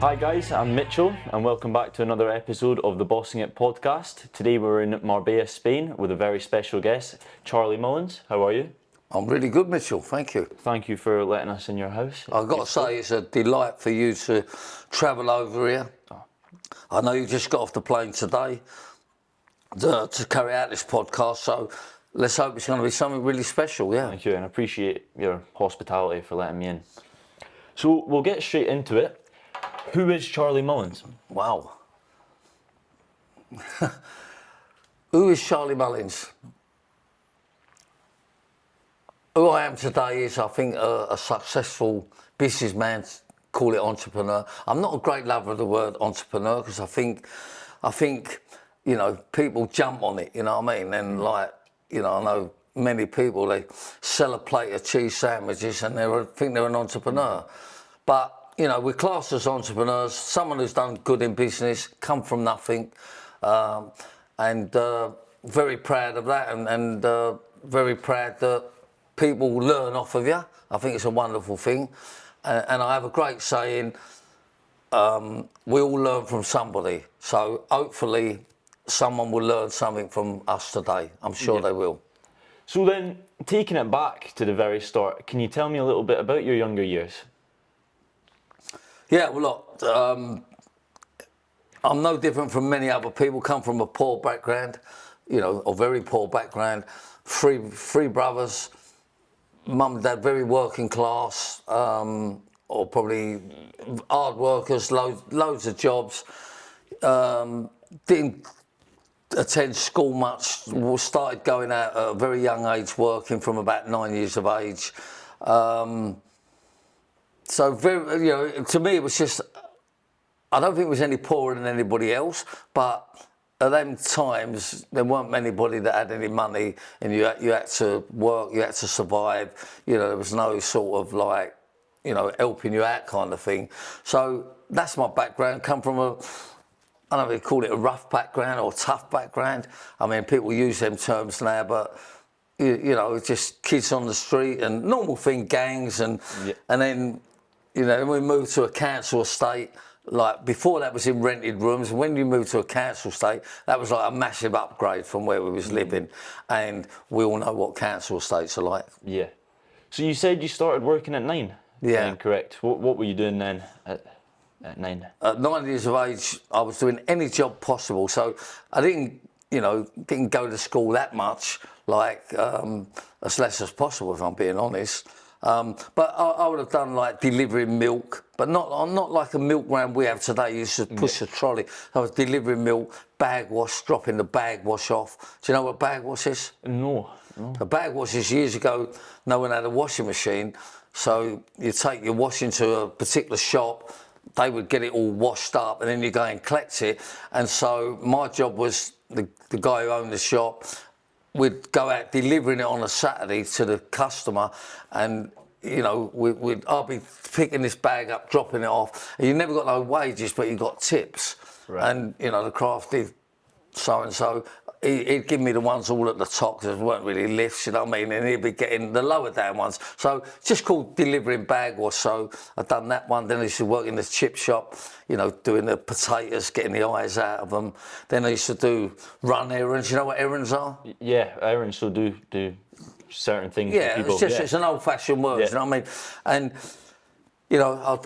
Hi guys, I'm Mitchell and welcome back to another episode of the Bossing It podcast. Today we're in Marbella, Spain with a very special guest, Charlie Mullins. How are you? I'm really good, Mitchell, thank you. Thank you for letting us in your house. I've got to say, it's a delight for you to travel over here. I know you just got off the plane today to carry out this podcast, so let's hope it's going to be something really special, yeah. Thank you, and I appreciate your hospitality for letting me in. So we'll get straight into it. Who is Charlie Mullins? Wow. Who is Charlie Mullins? Who I am today is, I think, a successful businessman, call it entrepreneur. I'm not a great lover of the word entrepreneur because I think, you know, people jump on it, you know what I mean? And I know many people, they sell a plate of cheese sandwiches and they think they're an entrepreneur. But, you know, we're classed as entrepreneurs, someone who's done good in business, come from nothing, and very proud of that and very proud that people learn off of you. I think it's a wonderful thing. And I have a great saying, we all learn from somebody. So hopefully someone will learn something from us today. I'm sure they will. So then, taking it back to the very start, can you tell me a little bit about your younger years? Yeah, well, look, I'm no different from many other people. Come from a poor background, you know, a very poor background. Three brothers, mum and dad, very working class, or probably hard workers, loads of jobs. Didn't attend school much. Started going out at a very young age, working from about 9 years of age. So very, you know, to me it was just, I don't think it was any poorer than anybody else, but at them times there weren't anybody that had any money, and you had to work, you had to survive. You know, there was no sort of like, you know, helping you out kind of thing. So that's my background. Come from a, I don't know if you call it a rough background or tough background. I mean, people use them terms now, but you know, it's just kids on the street and normal thing, gangs, and then, you know, we moved to a council estate. Like before that was in rented rooms. When you moved to a council estate, that was like a massive upgrade from where we was living. And we all know what council estates are like. Yeah. So you said you started working at 9? Yeah. Correct. What were you doing then at 9? At 9 years of age, I was doing any job possible. So I didn't go to school that much, like as less as possible, if I'm being honest. But I would have done like delivering milk, but not like a milk round we have today. You used to push a trolley. I was delivering milk, bag wash, dropping the bag wash off. Do you know what bag wash is? No. A bag wash is, years ago, no one had a washing machine. So you take your washing to a particular shop, they would get it all washed up, and then you go and collect it. And so my job was, the guy who owned the shop, we'd go out delivering it on a Saturday to the customer, and you know, I'd be picking this bag up, dropping it off, and you never got no wages, but you got tips. Right. And you know, the crafty so-and-so, he'd give me the ones all at the top, because there weren't really lifts, you know what I mean, and he'd be getting the lower down ones. So just called delivering bag wash. So I'd done that one. Then I used to work in the chip shop, you know, doing the potatoes, getting the eyes out of them. Then I used to do run errands. You know what errands are? Yeah, errands. So do certain things for people. It's an old-fashioned word, you know what I mean? And you know,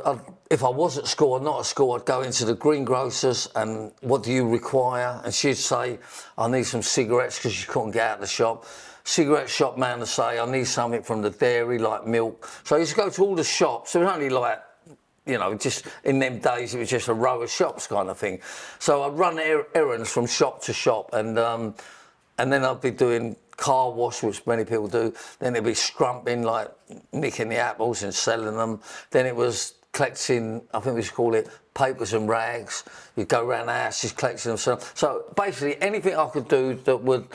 if I was at school or not at school, I'd go into the greengrocers and, what do you require? And she'd say, I need some cigarettes, because she couldn't get out of the shop. Cigarette shop man would say, I need something from the dairy, like milk. So I used to go to all the shops. It was only like, you know, just in them days, it was just a row of shops kind of thing. So I'd run errands from shop to shop, and then I'd be doing car wash, which many people do. Then it'd be scrumping, like nicking the apples and selling them. Then it was collecting, I think we should call it papers and rags. You'd go around the houses collecting them. So basically anything I could do that would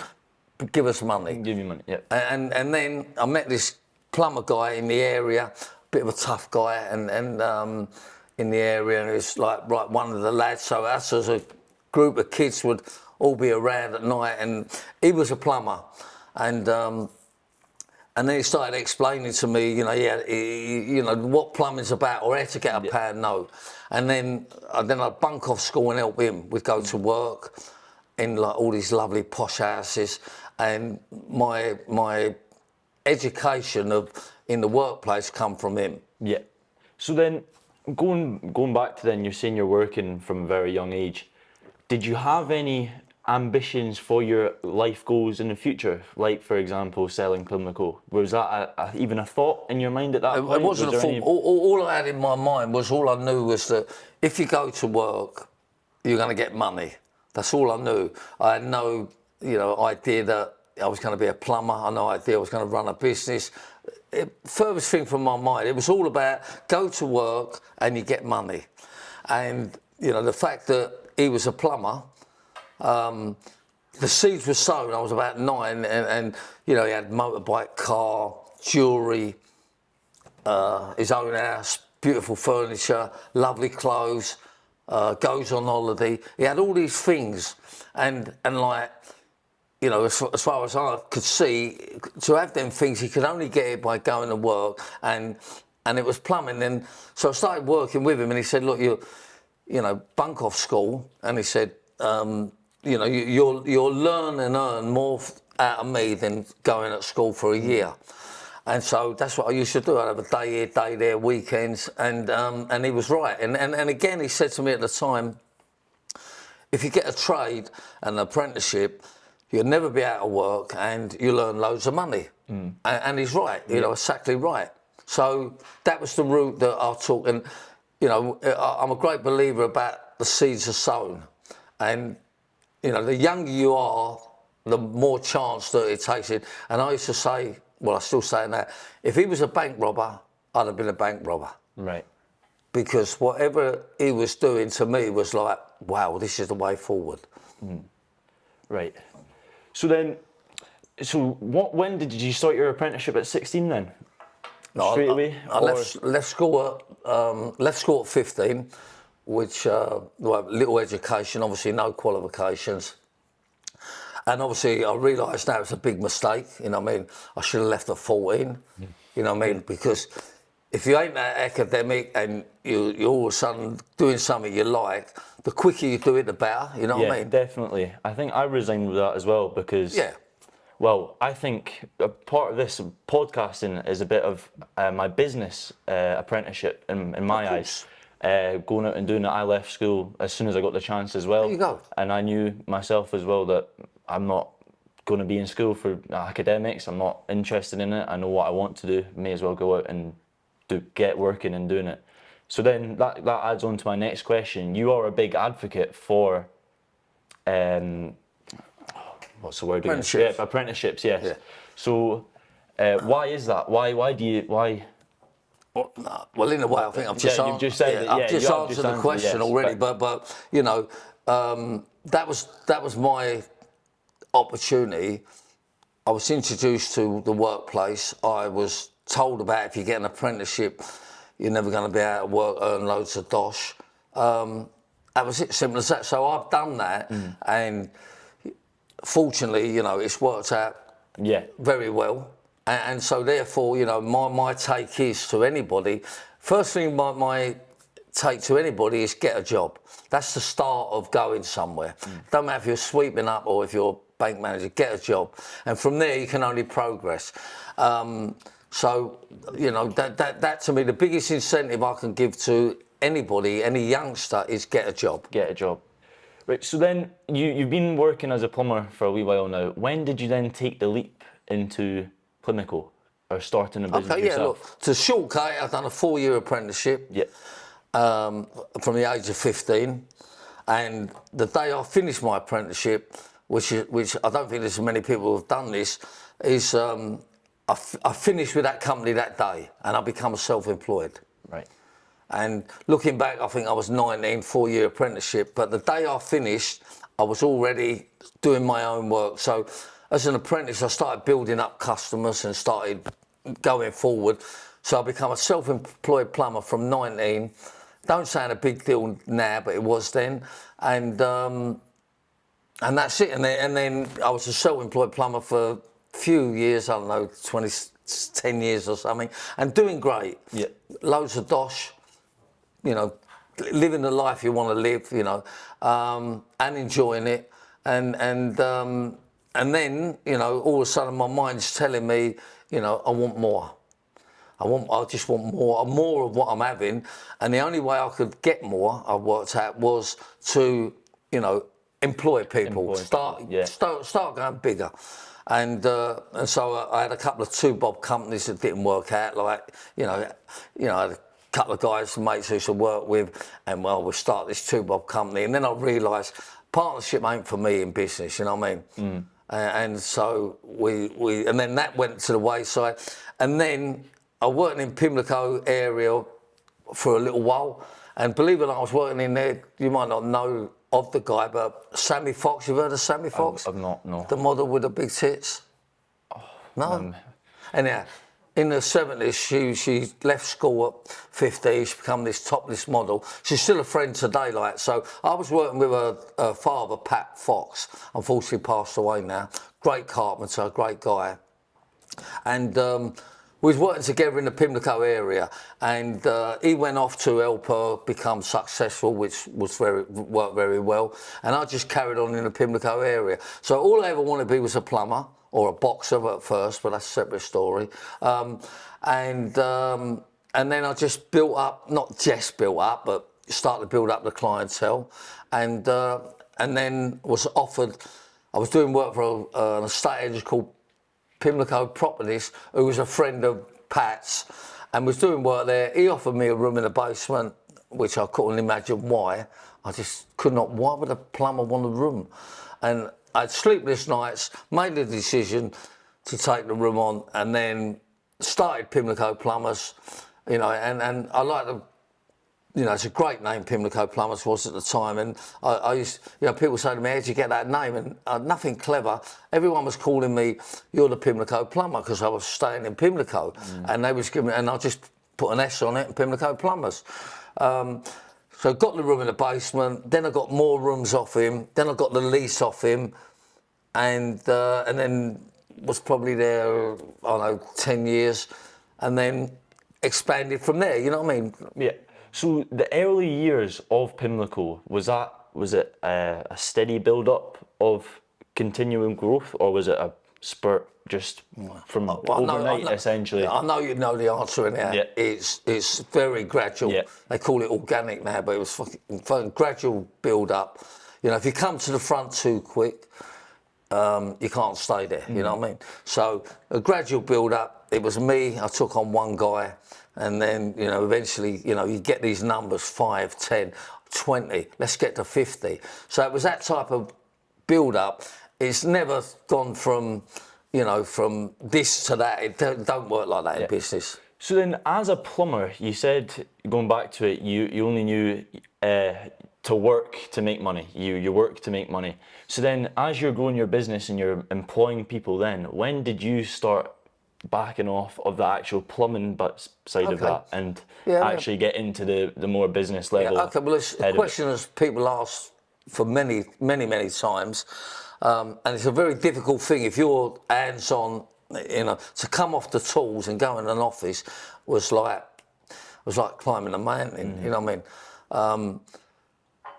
give us money. Give you money, yeah. And then I met this plumber guy in the area, bit of a tough guy, and in the area, and it was like one of the lads. So us as a group of kids would all be around at night, and he was a plumber. And And then he started explaining to me, what plumbing's about, or how to get a pound note. And then I'd bunk off school and help him. We'd go to work in like all these lovely posh houses, and my education in the workplace come from him. Yeah. So then, going back to then, you're saying you're working from a very young age. Did you have any ambitions for your life goals in the future? Like, for example, selling Pimlico. Was that even a thought in your mind at that point? It wasn't a thought. All I had in my mind was, all I knew was that if you go to work, you're going to get money. That's all I knew. I had no, idea that I was going to be a plumber. I had no idea I was going to run a business. Furthest thing from my mind, it was all about go to work and you get money. And, the fact that he was a plumber, the seeds were sown. I was about 9, and he had motorbike, car, jewellery, his own house, beautiful furniture, lovely clothes, goes on holiday. He had all these things, and like, as far as I could see, to have them things, he could only get it by going to work, and it was plumbing. And so I started working with him, and he said, look, bunk off school, and he said, you'll learn and earn more out of me than going at school for a year. And so that's what I used to do. I'd have a day here, day there, weekends, and he was right. And again, he said to me at the time, if you get a trade, an apprenticeship, you'll never be out of work and you'll earn loads of money. And he's right, exactly right. So that was the route that I took. And, I'm a great believer about the seeds are sown. And, the younger you are, the more chance that it takes it. And I used to say, well, I still say that, if he was a bank robber, I'd have been a bank robber. Right. Because whatever he was doing to me was like, wow, this is the way forward. Right. So then, when did you start your apprenticeship at 16 then? No, Straight away? I left school at 15, which, little education, obviously no qualifications. And obviously I realised now it's a big mistake, I should have left at 14, because if you ain't that academic and you're all of a sudden doing something you like, the quicker you do it, the better, what I mean? Yeah, definitely. I think I resigned with that as well because, well, I think a part of this podcasting is a bit of my business apprenticeship in my eyes. Going out and doing it, I left school as soon as I got the chance as well. There you go. And I knew myself as well that I'm not going to be in school for academics. I'm not interested in it. I know what I want to do. May as well go out and get working and doing it. So then that adds on to my next question. You are a big advocate for, what's the word? Apprenticeships. Yeah, apprenticeships, yes. Yeah. So why is that? Why? Well, in a way, I think I've just, you've just said I've just answered the question already. But that was my opportunity. I was introduced to the workplace. I was told about if you get an apprenticeship, you're never going to be out of work, earn loads of dosh. That was it, simple as that. So I've done that, and fortunately, it's worked out very well. And so therefore, my take is to anybody, first thing my take to anybody is get a job. That's the start of going somewhere. Don't matter if you're sweeping up or if you're a bank manager, get a job. And from there you can only progress. So, that to me, the biggest incentive I can give to anybody, any youngster, is get a job. Get a job. Right, so then you've been working as a plumber for a wee while now. When did you then take the leap into Pimlico or starting a business yourself? Look, to shortcut, I've done a 4-year apprenticeship from the age of 15. And the day I finished my apprenticeship, which I don't think there's many people who have done this, is I finished with that company that day and I become self-employed. Right. And looking back, I think I was 19, 4-year apprenticeship. But the day I finished, I was already doing my own work. So as an apprentice, I started building up customers and started going forward. So I become a self-employed plumber from 19. Don't sound a big deal now, but it was then. And that's it. And then I was a self-employed plumber for a few years, I don't know, 10 years or something, and doing great. Yeah. Loads of dosh, you know, living the life you want to live, you know, and enjoying it. And then, you know, all of a sudden my mind's telling me, you know, I want more. I just want more of what I'm having. And the only way I could get more, I worked out, was to, you know, employ people, start going bigger. And so I had a couple of two-bob companies that didn't work out. Like, you know, I had a couple of guys, mates who used to work with, and well, we'll start this two-bob company. And then I realised partnership ain't for me in business, you know what I mean? And so and then that went to the wayside. And then I worked in Pimlico area for a little while. And believe it or not, I was working in there, you might not know of the guy, but Sammy Fox, you've heard of Sammy Fox? I've not, no. The model with the big tits? No? Anyhow, in the 70s, she left school at 15, she became this topless model. She's still a friend today, like, so I was working with her father, Pat Fox, unfortunately passed away now. Great carpenter, great guy. And we was working together in the Pimlico area, and he went off to help her become successful, which was worked very well. And I just carried on in the Pimlico area. So all I ever wanted to be was a plumber or a boxer at first, but that's a separate story. And then I just built up, not just built up, but started to build up the clientele, and then was offered. I was doing work for an estate agent called Pimlico Properties, who was a friend of Pat's, and was doing work there. He offered me a room in the basement, which I couldn't imagine why. I just could not. Why would a plumber want a room? And I had sleepless nights, made the decision to take the room on, and then started Pimlico Plumbers. You know, and I like to. You know, it's a great name, Pimlico Plumbers was at the time, and I used, you know, people say to me, how'd you get that name? And nothing clever. Everyone was calling me, you're the Pimlico Plumber, because I was staying in Pimlico, and they was giving, and I just put an S on it, and Pimlico Plumbers. So got the room in the basement, then I got more rooms off him, then I got the lease off him, and then was probably there, I don't know, 10 years, and then expanded from there, you know what I mean? Yeah. So the early years of Pimlico, was it a steady build-up of continuing growth, or was it a spurt just from overnight, essentially? I know you know the answer in there. Yeah. It's very gradual. Yeah. They call it organic now, but it was fucking gradual build-up. You know, if you come to the front too quick, you can't stay there, you know what I mean? So a gradual build-up. It was me, I took on one guy, and then, you know, eventually, you know, you get these numbers, 5, 10, 20, let's get to 50. So it was that type of build-up. It's never gone from, you know, from this to that. It don't work like that in business. So then, as a plumber, you said, going back to it, you only knew to work to make money. You work to make money. So then, as you're growing your business and you're employing people then, when did you start backing off of the actual plumbing side of that and actually get into the more business level? Okay, well, it's a question that people ask for many times, and it's a very difficult thing. If you're hands-on, you know, to come off the tools and go in an office was like climbing a mountain, you know what I mean?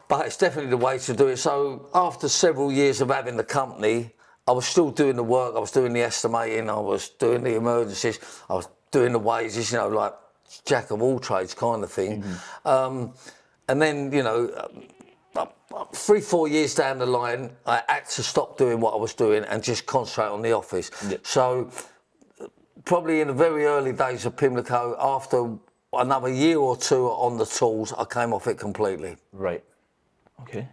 But it's definitely the way to do it. So after several years of having the company, I was still doing the work, I was doing the estimating, I was doing the emergencies, I was doing the wages, you know, like jack of all trades kind of thing. And then, you know, 3-4 years down the line, I had to stop doing what I was doing and just concentrate on the office. So probably in the very early days of Pimlico, after another year or two on the tools, I came off it completely. Right. Okay.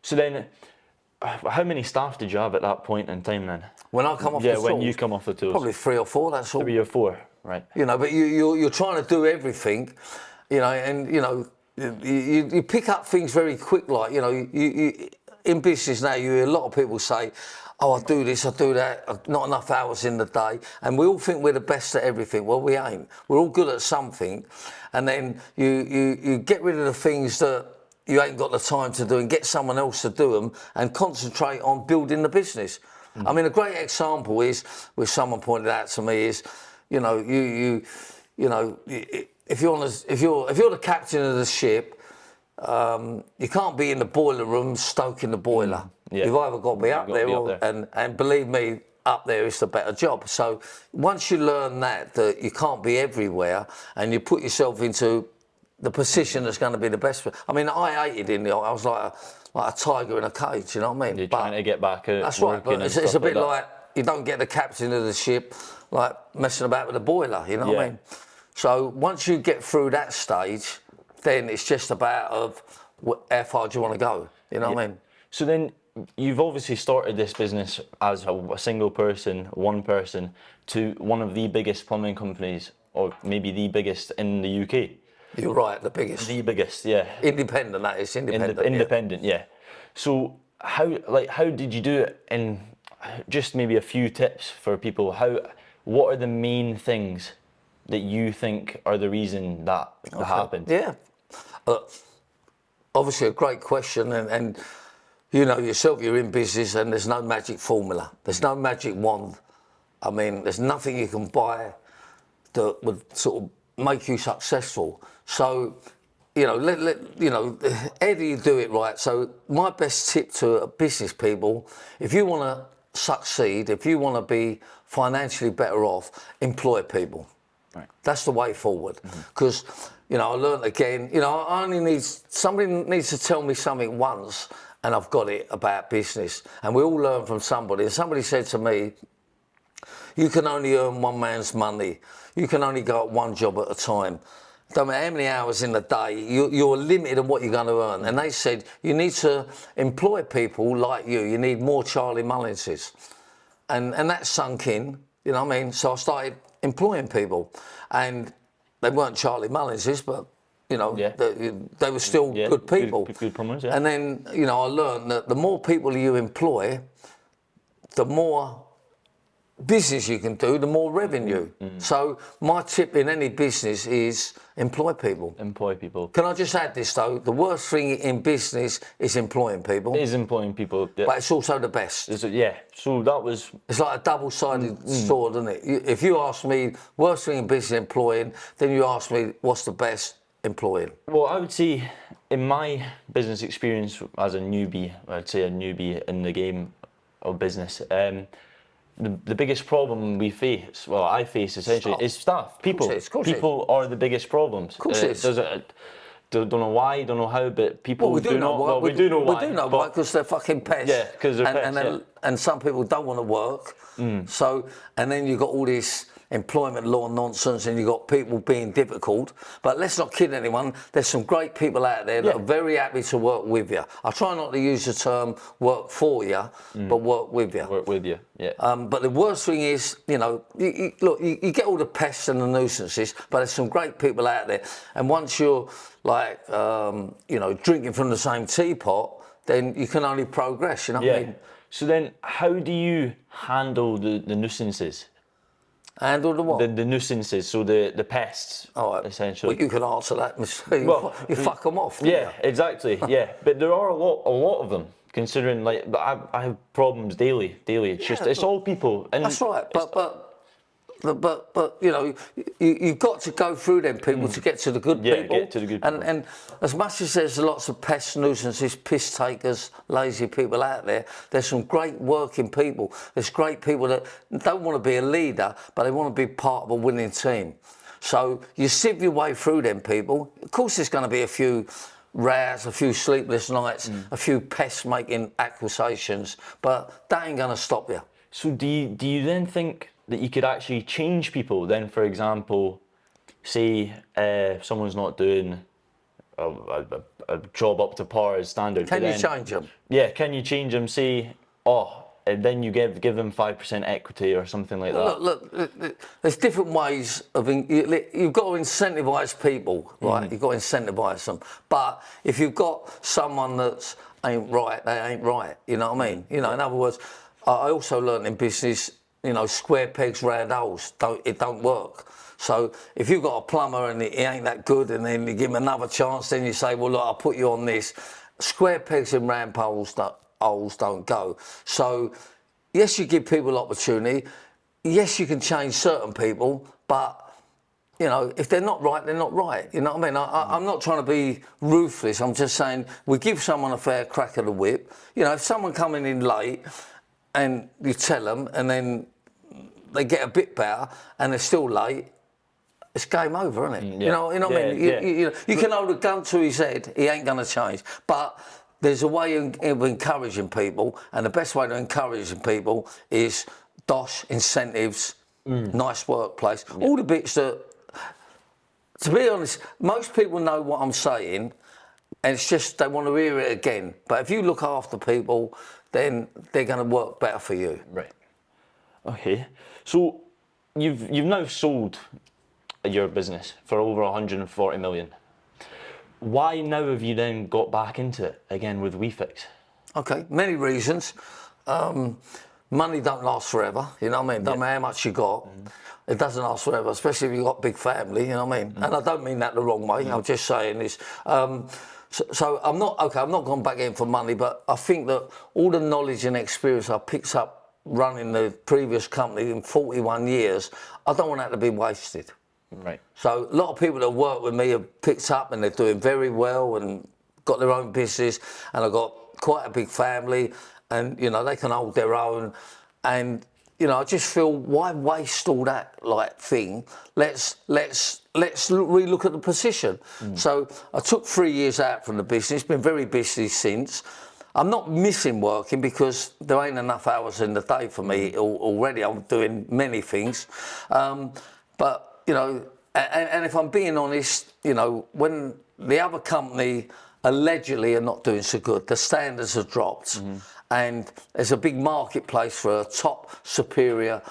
So then, how many staff did you have at that point in time then? When I come off the tools? Yeah, when you come off the tools. Probably 3 or 4, that's all. 3 or 4, right. You know, but you're trying to do everything, you know, and, you know, you pick up things very quick, like, you know, you in business now, you hear a lot of people say, oh, I do this, I do that, not enough hours in the day, and we all think we're the best at everything. Well, we ain't. We're all good at something, and then you get rid of the things that you ain't got the time to do and get someone else to do them and concentrate on building the business. I mean, a great example is, which someone pointed out to me, is if you're the captain of the ship, you can't be in the boiler room stoking the boiler. Yeah. You've either got to be up You've got to there, be or, up there. and believe me, up there is the better job. So once you learn that you can't be everywhere, and you put yourself into the position that's going to be the best. I mean, I hated it. I was like a tiger in a cage. You know what I mean? You're trying to get back out. That's right. But it's a bit that. like you don't get the captain of the ship like messing about with the boiler. You know what I mean? So once you get through that stage, then it's just about how far do you want to go. You know what I mean? So then you've obviously started this business as a single person, one person, to one of the biggest plumbing companies, or maybe the biggest in the UK. You're right, the biggest. The biggest, yeah. Independent, that is independent. Independent, yeah. So how did you do it? And just maybe a few tips for people. What are the main things that you think are the reason that happened? Yeah. Obviously a great question, and you know yourself, you're in business and there's no magic formula. There's no magic wand. I mean, there's nothing you can buy that would sort of make you successful. So, how do you do it right? So my best tip to business people, if you want to succeed, if you want to be financially better off, employ people. Right. That's the way forward. Because, I learned again, somebody needs to tell me something once and I've got it about business. And we all learn from somebody. And somebody said to me, you can only earn one man's money. You can only go at one job at a time. Don't matter how many hours in the day, you're limited on what you're going to earn. And they said, you need to employ people like you. You need more Charlie Mullinses. And that sunk in, you know what I mean? So I started employing people. And they weren't Charlie Mullinses, but, they were still good people. Good plumbers, yeah. And then, I learned that the more people you employ, the more business you can do, the more revenue. So my tip in any business is employ people. Employ people. Can I just add this though? The worst thing in business is employing people. It is employing people. Yeah. But it's also the best. So that was... It's like a double-sided sword, isn't it? If you ask me, worst thing in business, employing, then you ask me, what's the best, employing? Well, I would say, in my business experience as a newbie, in the game of business, the biggest problem we face, I face essentially, is staff. People. People are the biggest problems. Of course it is. Don't know why, don't know how, but people we do know why. We do know why. We do know why, because they're fucking pests. Yeah, because they're pests, and some people don't want to work. So, and then you've got all this employment law nonsense, and you've got people being difficult. But let's not kid anyone. There's some great people out there that are very happy to work with you. I try not to use the term work for you, but work with you. Work with you, yeah. But the worst thing is, you get all the pests and the nuisances, but there's some great people out there. And once you're like, drinking from the same teapot, then you can only progress, you know what I mean? So then, how do you handle the nuisances? Handle the what? The nuisances, so the pests, essentially. Well, you can answer that, Mr. You fuck them off. Yeah, exactly. Yeah, but there are a lot of them. Considering, I have problems daily. It's just it's all people. And that's right. But you've got to go through them people to get to the good people. Yeah, get to the good people. And as much as there's lots of pests, nuisances, piss takers, lazy people out there, there's some great working people. There's great people that don't want to be a leader, but they want to be part of a winning team. So you sieve your way through them people. Of course, there's going to be a few rows, a few sleepless nights, a few pests making accusations, but that ain't going to stop you. So do you then think that you could actually change people? Then, for example, say someone's not doing a job up to par as standard. Can you change them? Yeah, can you change them? Say, and then you give them 5% equity or something like that. Look, there's different ways of you've got to incentivise people, right? You've got to incentivise them. But if you've got someone that's ain't right, they ain't right. You know what I mean? In other words, I also learned in business, square pegs, round holes. It don't work. So if you've got a plumber and he ain't that good, and then you give him another chance, then you say, well, look, I'll put you on this. Square pegs and round holes don't go. So yes, you give people opportunity. Yes, you can change certain people, But you know, if they're not right, they're not right. You know what I mean? I'm not trying to be ruthless. I'm just saying we give someone a fair crack of the whip. You know, if someone coming in late and you tell them and then they get a bit better and they're still late, it's game over, isn't it? Yeah. You know what I mean? You can hold a gun to his head, he ain't going to change. But there's a way of encouraging people, and the best way to encourage people is DOS, incentives, nice workplace, all the bits that, to be honest, most people know what I'm saying, and it's just they want to hear it again. But if you look after people, then they're going to work better for you. Right. Okay. So you've now sold your business for over 140 million. Why now have you then got back into it again with WeFix? Okay, many reasons. Money don't last forever, you know what I mean? Don't matter how much you got, it doesn't last forever, especially if you've got a big family, you know what I mean? And I don't mean that the wrong way, I'm just saying this. So I'm not going back in for money, but I think that all the knowledge and experience I picked up running the previous company in 41 years, I don't want that to be wasted. Right. So a lot of people that work with me have picked up and they're doing very well and got their own business, and I've got quite a big family, and you know they can hold their own, and you know I just feel why waste all that like thing? Let's relook at the position. So I took 3 years out from the business, been very busy since. I'm not missing working because there ain't enough hours in the day for me already. I'm doing many things, but you know, and if I'm being honest, you know, when the other company allegedly are not doing so good, the standards have dropped, and there's a big marketplace for a top superior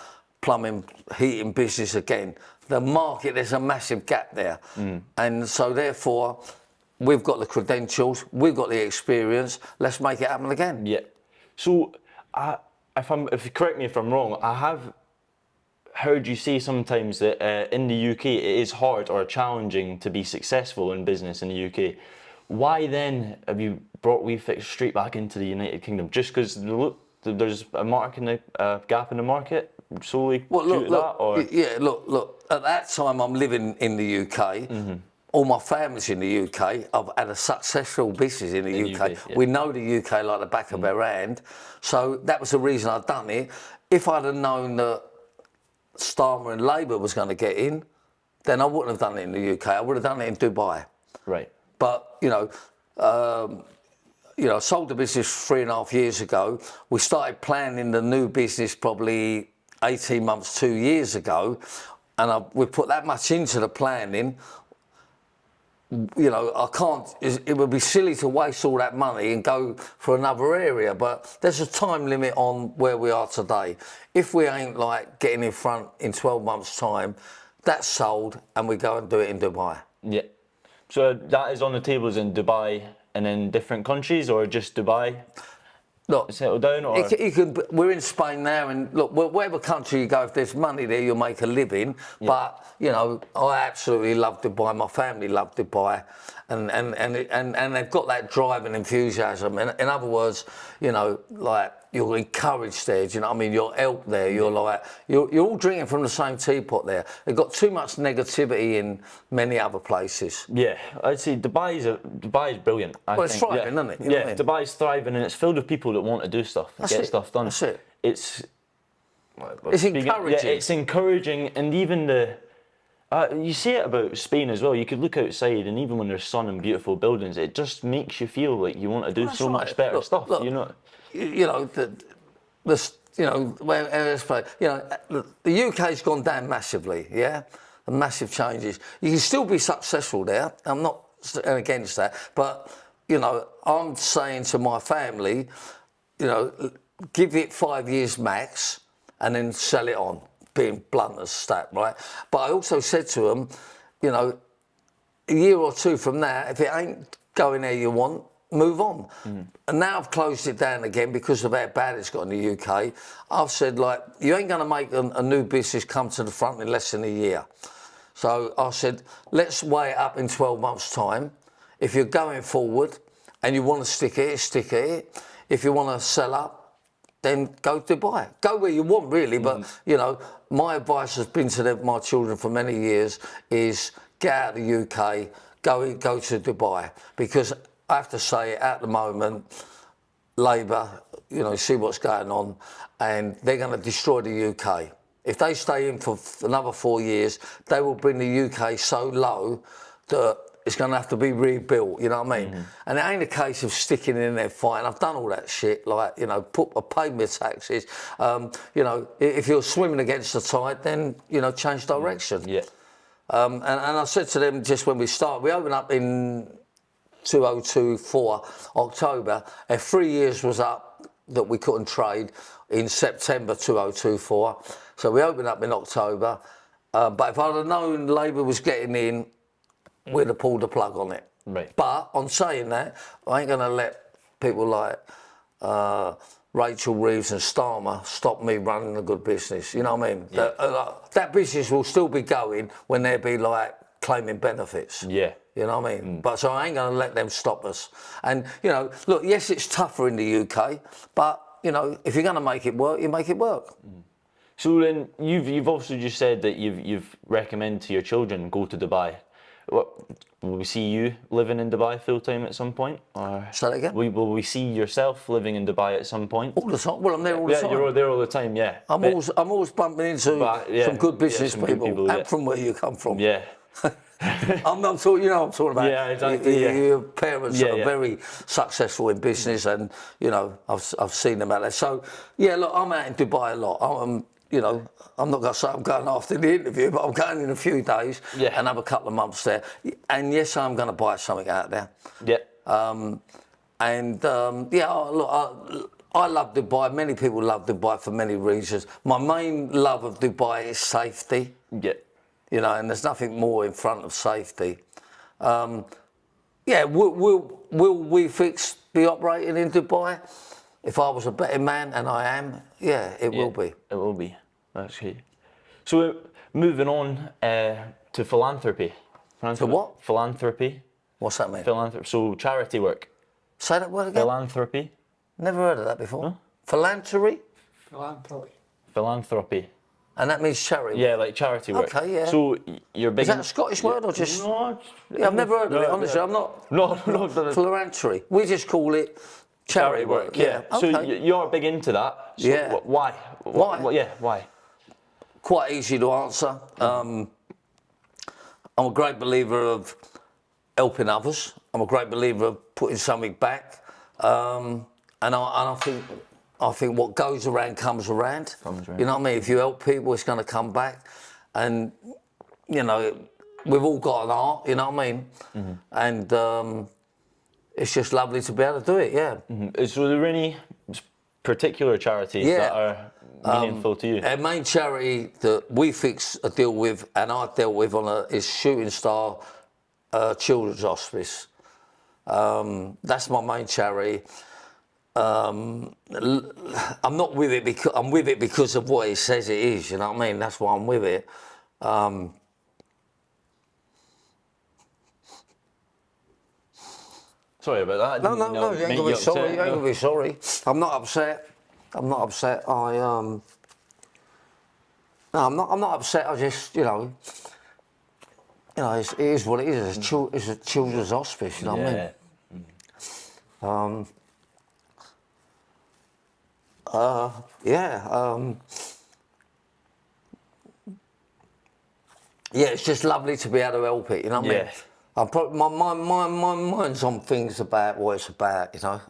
plumbing, heating business again. The market, there's a massive gap there, and so therefore, we've got the credentials, we've got the experience. Let's make it happen again. Yeah. So, if you correct me if I'm wrong, I have heard you say sometimes that in the UK it is hard or challenging to be successful in business in the UK. Why then have you brought WeFix straight back into the United Kingdom? Just because there's a gap in the market solely due to that? Or? Yeah, look. At that time, I'm living in the UK. All my family's in the UK. I've had a successful business in the UK. Yeah. We know the UK like the back of our hand. So that was the reason I'd done it. If I'd have known that Starmer and Labour was going to get in, then I wouldn't have done it in the UK. I would have done it in Dubai. Right. But I sold the business 3.5 years ago. We started planning the new business probably 18 months, 2 years ago, and we put that much into the planning. You know, I can't. It would be silly to waste all that money and go for another area. But there's a time limit on where we are today. If we ain't like getting in front in 12 months' time, that's sold, and we go and do it in Dubai. Yeah. So that is on the tables in Dubai and in different countries, or just Dubai? Look, settle down, or we're in Spain now, and look, whatever country you go, if there's money there, you'll make a living. Yeah. But you know, I absolutely love Dubai. My family love Dubai, and they've got that drive and enthusiasm. In other words, you know, like you're encouraged there. Do you know what I mean? You're helped there. You're like you're all drinking from the same teapot there. They've got too much negativity in many other places. Yeah, I'd say Dubai is brilliant. Well, it's thriving, isn't it? You know what I mean? Dubai's thriving, and it's filled with people that want to do stuff, get stuff done. That's it. It's encouraging. Yeah, it's encouraging, and even you see it about Spain as well. You could look outside, and even when there's sun and beautiful buildings, it just makes you feel like you want to do much better stuff. Look, you know. You know the UK's gone down massively. Yeah, massive changes. You can still be successful there. I'm not against that, but you know, I'm saying to my family, you know, give it 5 years max, and then sell it on. Being blunt as stat, right? But I also said to them, you know, a year or two from now, if it ain't going there you want, move on. And now I've closed it down again because of how bad it's got in the UK. I've said, like, you ain't going to make a new business come to the front in less than a year. So I said, let's weigh it up in 12 months' time. If you're going forward and you want to stick at it, stick at it. If you want to sell up, then go to Dubai. Go where you want, really. But you know, my advice has been to my children for many years is get out of the UK, go to Dubai, because I have to say, at the moment, Labour, you know, see what's going on, and they're going to destroy the UK. If they stay in for another 4 years, they will bring the UK so low that it's going to have to be rebuilt, you know what I mean? And it ain't a case of sticking in there fighting. I've done all that shit, like, you know, I paid my taxes. You know, if you're swimming against the tide, then, you know, change direction. Yeah. And I said to them just when we started, we opened up in 2024, October, and 3 years was up that we couldn't trade in September 2024. So we opened up in October. But if I'd have known Labour was getting in, we'd have pulled the plug on it. Right. But on saying that, I ain't going to let people like Rachel Reeves and Starmer stop me running a good business. You know what I mean? Yeah. That business will still be going when they'll be like claiming benefits. Yeah. You know what I mean? But so I ain't going to let them stop us. And, you know, look, yes, it's tougher in the UK, but, you know, if you're going to make it work, you make it work. So then you've also just said that you've recommended to your children go to Dubai. What, will we see you living in Dubai full time at some point? Or Say that again? will we see yourself living in Dubai at some point? All the time. Well, I'm there all the time. Yeah, you're there all the time. Yeah. I'm always bumping into some good business some good people, people, and from where you come from. Yeah. I'm talking, you know, I'm talking about. Yeah, exactly. Your parents are yeah. very successful in business, and you know, I've seen them out there. So yeah, look, I'm out in Dubai a lot. You know, I'm not going to say I'm going after the interview, but I'm going in a few days and have a couple of months there. And yes, I'm going to buy something out there. Yeah. Look, I love Dubai. Many people love Dubai for many reasons. My main love of Dubai is safety. Yeah. You know, and there's nothing more in front of safety. Will we fix be operating in Dubai? If I was a betting man, and I am, it will be. It will be. That's great. So moving on to philanthropy. To what? Philanthropy. What's that mean? Philanthropy. So charity work. Say that word again. Philanthropy. Never heard of that before. Huh? Philanthropy? Philanthropy. And that means charity. Yeah, like charity work. Okay, yeah. So you're big. Is that a Scottish word or just? No. Yeah, I've never heard of it. Honestly, I'm not. No. Philanthropy. We just call it charity work. Yeah. Okay. So you're big into that. So Yeah. Why? Why? Why? Quite easy to answer. I'm a great believer of helping others. I'm a great believer of putting something back. And I think what goes around comes around. You know what I mean? If you help people, it's going to come back. And, you know, we've all got an art, you know what I mean? And it's just lovely to be able to do it, yeah. So are there any particular charities that are meaningful to you? Our main charity that we deal with, and I dealt with is Shooting Star Children's Hospice. That's my main charity. I'm not with it because I'm with it because of what it says it is. You know what I mean? That's why I'm with it. Sorry about that. No, you ain't gonna be sorry. You ain't gonna be sorry. I'm not upset. I'm not upset. No, I'm not upset. I just, you know, it is what it is. It's a children's hospice. You know what I mean? It's just lovely to be able to help it, you know what I mean? I'm probably, my mind's on things about what it's about, you know.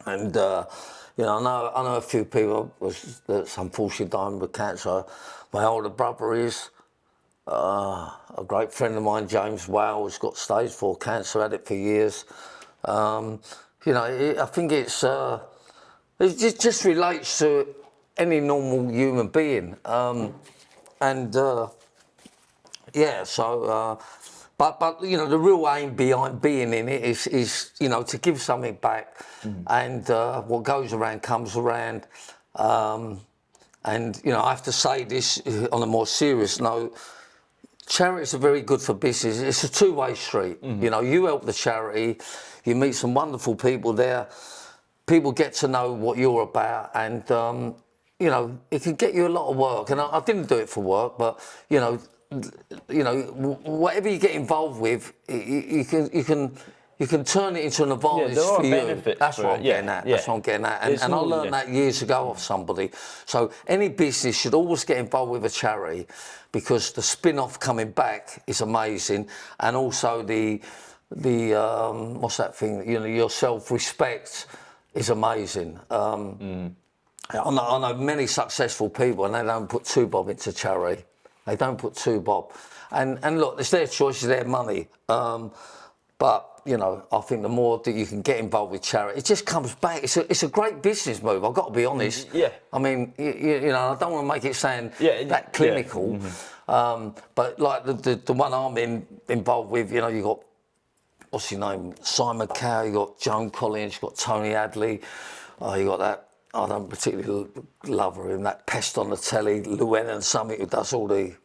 You know, I know a few people that's unfortunately dying with cancer. My older brother is. A great friend of mine, James Wales, has got stage 4 cancer, had it for years. You know, I think it just relates to any normal human being. But you know, the real aim behind being in it is you know, to give something back, and what goes around comes around. And you know, I have to say this on a more serious note. Charities are very good for business. It's a two-way street. You know, you help the charity, you meet some wonderful people there. people get to know what you're about, and you know, it can get you a lot of work. And I didn't do it for work, but you know, whatever you get involved with, you can turn it into an advantage there are for you. benefits That's for what it, I'm getting at. That's what I'm getting at. And I learned that years ago off somebody. So any business should always get involved with a charity, because the spin-off coming back is amazing, and also the what's that thing? You know, your self-respect is amazing. I know many successful people, and they don't put 2 bob into charity. They don't put 2 bob. And look, it's their choice, it's their money. But you know, I think the more that you can get involved with charity, it just comes back. It's a great business move. I've got to be honest. Yeah. I mean, you know, I don't want to make it sound that clinical. But like the one I'm involved with, you know, you got, what's his name, Simon Cowell, you got Joan Collins, you got Tony Hadley, you got that, I don't particularly love her, in that pest on the telly, Llewellyn something, who does all the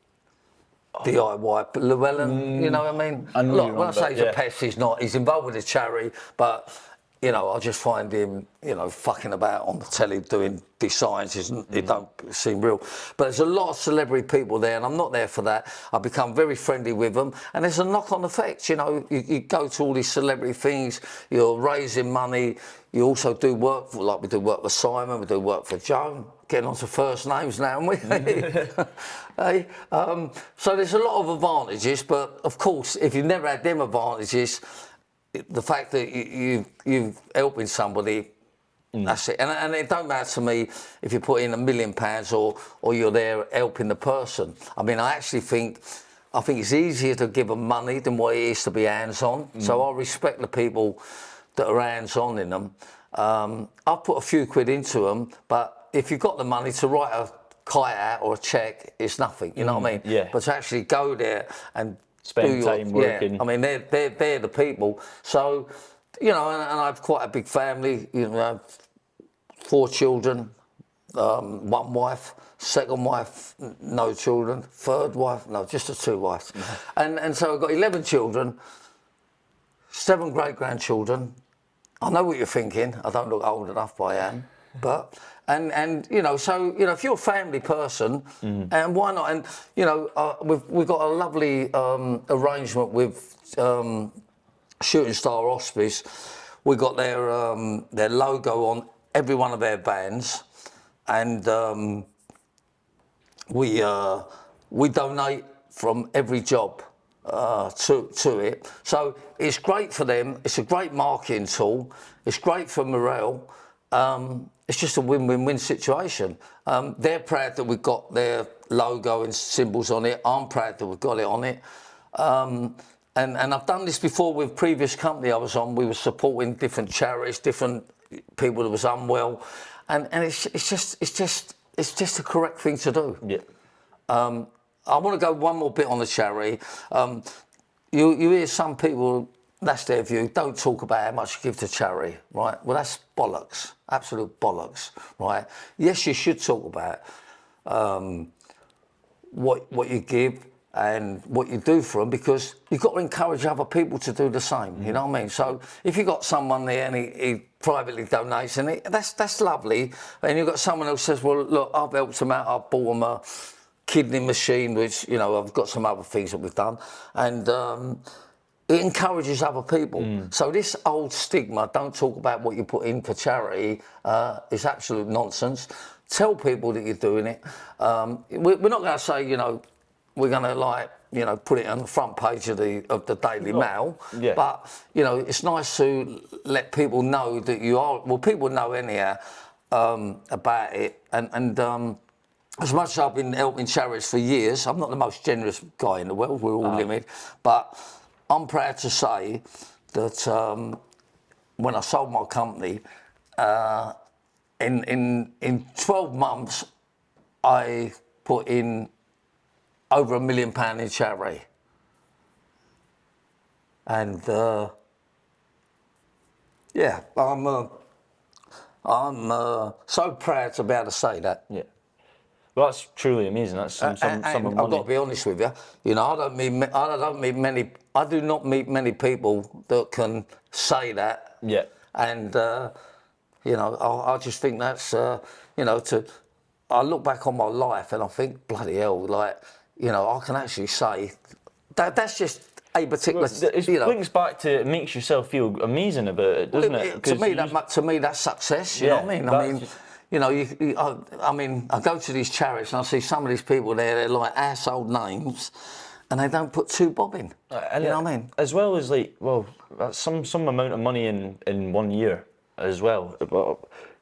DIY, but Llewellyn, you know what I mean? Look, when I say he's a pest, he's not. He's involved with the charity, but, you know, I just find him, you know, fucking about on the telly doing designs. It don't seem real. But there's a lot of celebrity people there, and I'm not there for that. I've become very friendly with them, and there's a knock-on effect. You know, you go to all these celebrity things, you're raising money, you also do work, like we do work for Simon, we do work for Joan. Getting on to first names now, aren't we? Hey, so there's a lot of advantages, but of course, if you've never had them advantages, the fact that you're helping somebody, that's it. And it don't matter to me if you put in £1 million or you're there helping the person. I mean, I think it's easier to give them money than what it is to be hands-on. So I respect the people that are hands-on in them. I've put a few quid into them, but if you've got the money to write a kite out or a cheque, it's nothing, you know what I mean? Yeah. But to actually go there and spend time working. I mean, they're the people. So, you know, and I have quite a big family. You know, I have 4 children, 1 wife, second wife, no children, third wife, no, just the 2 wives. And so I've got 11 children, 7 great-grandchildren. I know what you're thinking. I don't look old enough, but I am. But and you know, so you know, if you're a family person, and why not? And you know, we've got a lovely arrangement with Shooting Star Hospice. We got their logo on every one of their vans, and we donate from every job to it. So it's great for them. It's a great marketing tool. It's great for morale. It's just a win-win-win situation. They're proud that we've got their logo and symbols on it. I'm proud that we've got it on it. And I've done this before with previous company I was on. We were supporting different charities, different people that was unwell, and it's just the correct thing to do. Yeah. I want to go one more bit on the charity. You hear some people, that's their view, don't talk about how much you give to charity, right? Well, that's bollocks, absolute bollocks, right? Yes, you should talk about what you give and what you do for them, because you've got to encourage other people to do the same, you know what I mean? So if you've got someone there and he privately donates, and that's lovely, and you've got someone else says, well, look, I've helped them out, I've bought them a kidney machine, which, you know, I've got some other things that we've done, and it encourages other people. So this old stigma, don't talk about what you put in for charity, is absolute nonsense. Tell people that you're doing it. We're not going to say, you know, we're going to, like, you know, put it on the front page of the Daily Mail. Yeah. But, you know, it's nice to let people know that you are, well, people know anyhow about it. And as much as I've been helping charities for years, I'm not the most generous guy in the world, we're all limited, but I'm proud to say that when I sold my company, in 12 months, I put in over £1 million in charity. And yeah, I'm so proud to be able to say that. Yeah. Well, that's truly amazing. That's some and money. I've got to be honest with you. You know, I do not meet many people that can say that. Yeah. And You know, I just think that's, you know, I look back on my life and I think, bloody hell, like, you know, I can actually say that's just a particular, It you know. links back to, it makes yourself feel amazing about it, doesn't it? To me, that's success. You know what I mean? I mean, you know, I mean, I go to these charities and I see some of these people there. They're like household names, and they don't put 2 bob in. You know what I mean? As well as like, well, that's some amount of money in 1 year as well.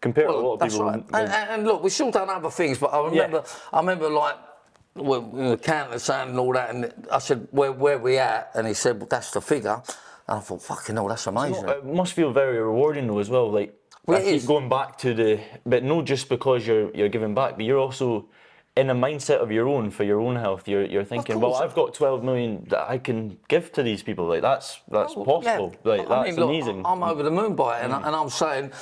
Compared to a lot of people. That's right. And look, we've still done other things, but I remember like. Well, the accountant saying and all that, and I said, where we at? And he said, well, that's the figure. And I thought, fucking hell, that's amazing. It must feel very rewarding though as well. Like, well, I keep going back to but not just because you're giving back, but you're also in a mindset of your own for your own health. You're thinking, well, I've got 12 million that I can give to these people. Like that's possible. Yeah. Like that's amazing. Look, I'm over the moon by it, and I'm saying,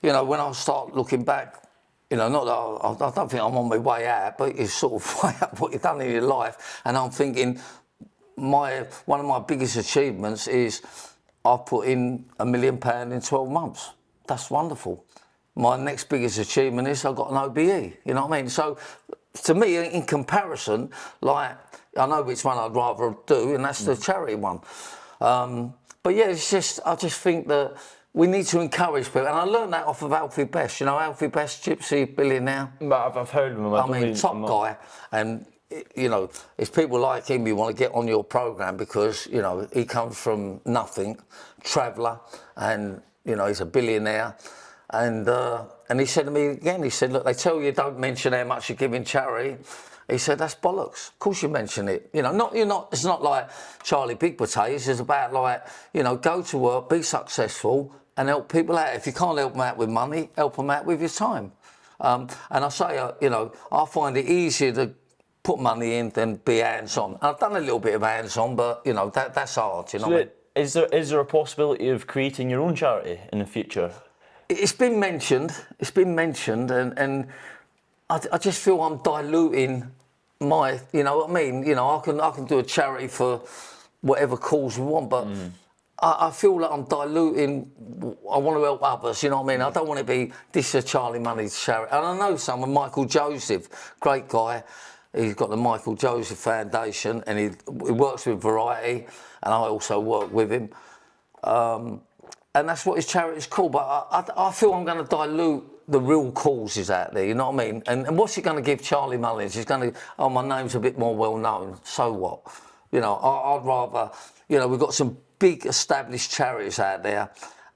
you know, when I start looking back. You know, not that I don't think I'm on my way out, but it's sort of way up what you've done in your life. And I'm thinking, one of my biggest achievements is I've put in £1 million in 12 months. That's wonderful. My next biggest achievement is I've got an OBE. You know what I mean? So, to me, in comparison, like I know which one I'd rather do, and that's the charity one. But yeah, I just think that. We need to encourage people, and I learned that off of Alfie Best. You know, Alfie Best, gypsy billionaire. But I've heard of him. I mean, top guy, and you know, it's people like him you want to get on your program because you know he comes from nothing, traveller, and you know he's a billionaire, and he said to me again, he said, look, they tell you don't mention how much you give in charity. He said, that's bollocks. Of course you mention it. You know, it's not like Charlie Big Potatoes. It's about like, you know, go to work, be successful, and help people out. If you can't help them out with money, help them out with your time. And I say, you know, I find it easier to put money in than be hands-on. I've done a little bit of hands-on, but, you know, that's hard, you know what I mean? Is there a possibility of creating your own charity in the future? It's been mentioned, and I just feel I'm diluting my, you know what I mean? You know, I can do a charity for whatever cause we want, but I feel like I'm diluting. I want to help others. You know what I mean? I don't want to be this is Charlie Money's charity. And I know someone, Michael Joseph, great guy. He's got the Michael Joseph Foundation, and he works with Variety, and I also work with him. And that's what his charity is called. But I feel I'm going to dilute the real causes out there, you know what I mean? And what's he going to give Charlie Mullins? He's going to, oh, my name's a bit more well known. So what? You know, I'd rather, you know, we've got some big established charities out there,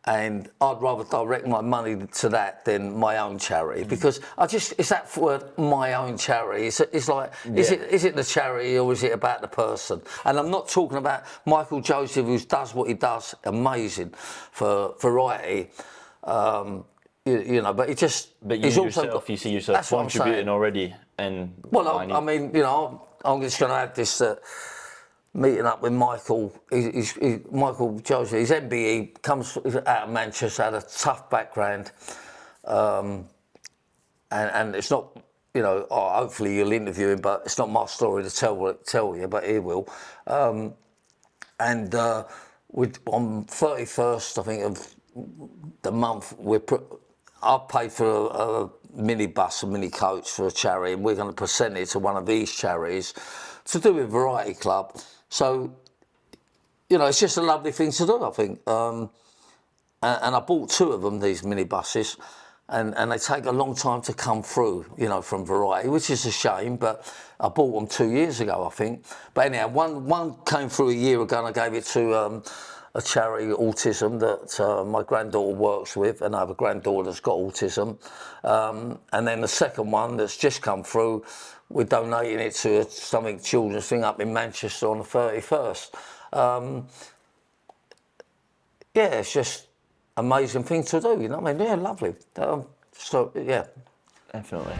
and I'd rather direct my money to that than my own charity because it's that word, my own charity. It's like, is it the charity or is it about the person? And I'm not talking about Michael Joseph, who does what he does, amazing for Variety. You know, but it just. But you see yourself contributing already, and well, I mean, you know, I'm just going to add this meeting up with Michael. He's Michael Joseph. He's MBE, comes out of Manchester, had a tough background, and it's not. You know, hopefully you'll interview him, but it's not my story to tell you, but he will. On 31st, I think of the month, I've paid for a minibus, a mini coach for a charity, and we're going to present it to one of these charities to do with Variety Club. So, you know, it's just a lovely thing to do, I think. And I bought 2 of them, these minibuses, and they take a long time to come through, you know, from Variety, which is a shame, but I bought them 2 years ago, I think. But anyhow, one came through a year ago, and I gave it to a charity, autism, that my granddaughter works with, and I have a granddaughter that's got autism. And then the second one that's just come through, we're donating it to something children's thing up in Manchester on the 31st. Yeah, it's just amazing thing to do, you know what I mean? Yeah, lovely. So, yeah. Definitely.